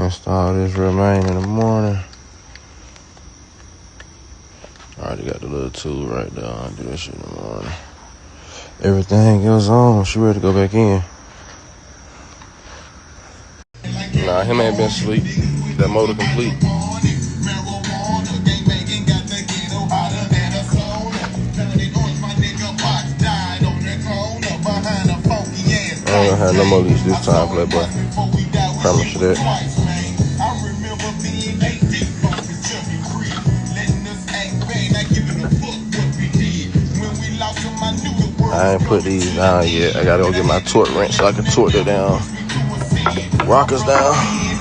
Install this remain in the morning. I already got the little tool right there. I'll do that shit in the morning. Everything goes on. She ready to go back in. Nah, him ain't been asleep. That motor complete. I ain't gonna have no more leash this time, playboy. Promise you that. I ain't put these down yet. I gotta go get my torque wrench so I can torque it down. Rockers down.